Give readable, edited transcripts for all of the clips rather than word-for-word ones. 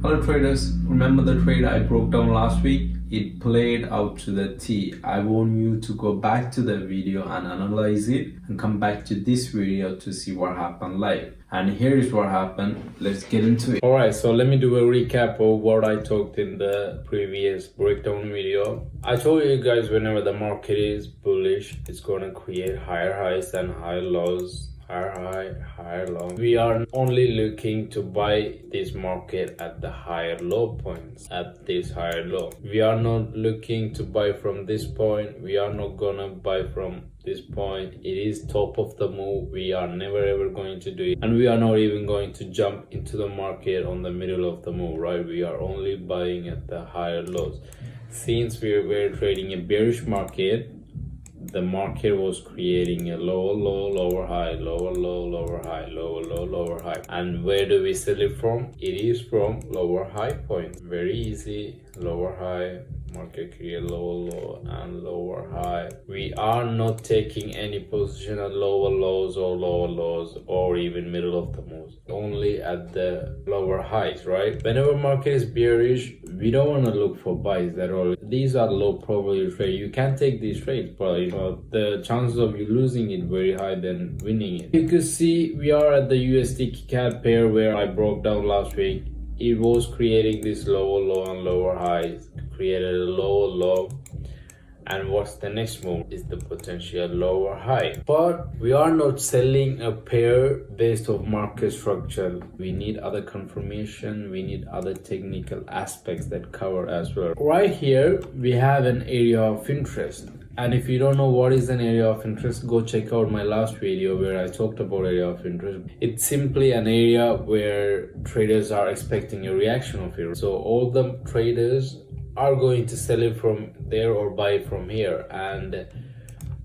Hello traders, remember the trade I broke down last week? It played out to the T. I want you to go back to the video and analyze it and come back to this video to see what happened live. And here is what happened. Let's get into it. Alright, so let me do a recap of what I talked in the previous breakdown video. I told you guys whenever the market is bullish, it's going to create higher highs and higher lows. Higher high, higher low. We are only looking to buy this market at the higher low points, at this higher low. We are not looking to buy from this point. We are not gonna buy from this point. It is top of the move. We are never ever going to do it, and we are not even going to jump into the market on the middle of the move, right? We are only buying at the higher lows. Since we're trading a bearish market, the market was creating a lower low, lower high, lower low, lower high, lower low, lower high. And where do we sell it from? It is from lower high point. Very easy. Lower high, market create lower low and lower high. We are not taking any position at lower lows or even middle of the moves, only at the lower highs, right? Whenever market is bearish, we don't want to look for buys at all. These are low probability trades. You can take these trades, but the chances of you losing it very high than winning it. You can see we are at the USD CAD pair where I broke down last week. It was creating this lower low and lower highs, created a lower low, and what's the next move is the potential lower high. But we are not selling a pair based off market structure. We need other confirmation, we need other technical aspects that cover as well. Right here we have an area of interest. And if you don't know what is an area of interest, go check out my last video where I talked about area of interest. It's simply an area where traders are expecting a reaction of it. So all the traders are going to sell it from there or buy it from here. And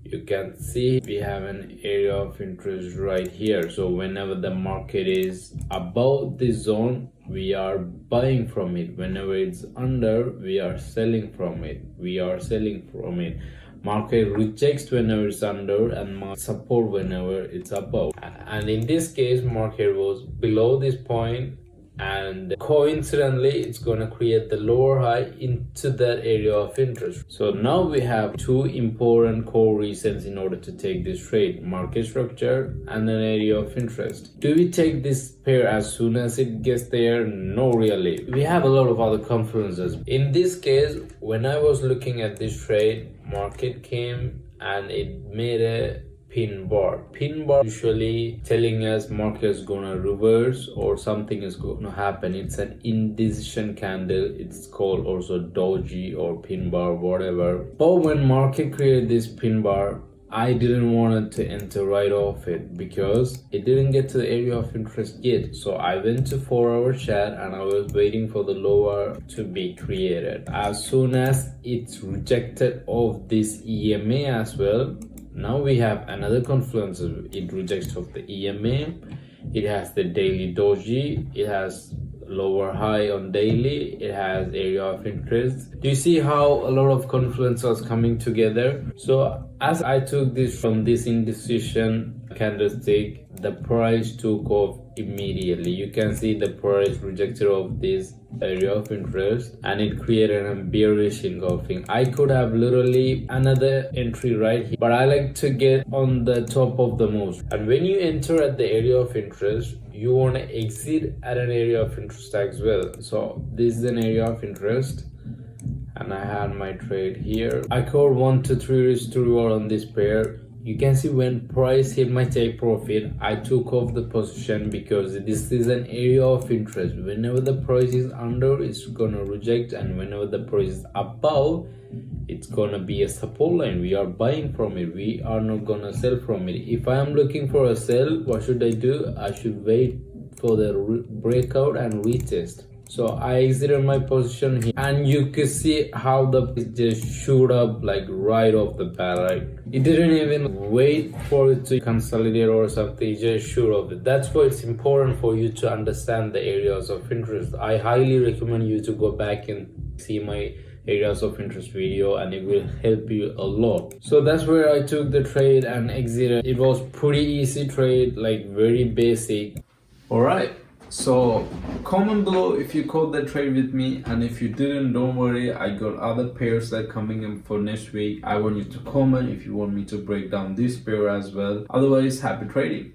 you can see we have an area of interest right here. So whenever the market is above this zone, we are buying from it. Whenever it's under, we are selling from it. Market rejects whenever it's under and support whenever it's above. And in this case, market was below this point, and coincidentally it's going to create the lower high into that area of interest. So now we have two important core reasons in order to take this trade: market structure and an area of interest. Do we take this pair as soon as it gets there? No, really. We have a lot of other confluences. In this case, when I was looking at this trade, market came and it made a pin bar usually telling us market is gonna reverse or something is gonna happen. It's an indecision candle. It's called also doji or pin bar, whatever. But when market created this pin bar, I didn't want to enter right off it because it didn't get to the area of interest yet. So I went to 4-hour chat and I was waiting for the lower to be created. As soon as it's rejected of this EMA as well, now we have another confluence. It rejects of the EMA. It has the daily doji. It has lower high on daily. It has area of interest. Do you see how a lot of confluence was coming together? So as I took this from this indecision candlestick, the price took off immediately. You can see the price rejected of this area of interest and it created a bearish engulfing. I could have literally another entry right here, but I like to get on the top of the moves. And when you enter at the area of interest, you want to exit at an area of interest as well. So this is an area of interest and I had my trade here. I called 1 to 3 risk to reward on this pair. You can see when price hit my take profit, I took off the position because this is an area of interest. Whenever the price is under, it's gonna reject, and whenever the price is above, it's gonna be a support line. We are buying from it. We are not gonna sell from it. If I am looking for a sell, what should I do? I should wait for the breakout and retest. So I exited my position here, and you can see how it just shoot up like right off the bat, right? It didn't even wait for it to consolidate or something, it just shoot up. That's why it's important for you to understand the areas of interest. I highly recommend you to go back and see my areas of interest video, and it will help you a lot. So that's where I took the trade and exited. It was pretty easy trade, like very basic. All right. So comment below if you caught the trade with me, and if you didn't, don't worry, I got other pairs that are coming in for next week. I want you to comment if you want me to break down this pair as well. Otherwise, happy trading.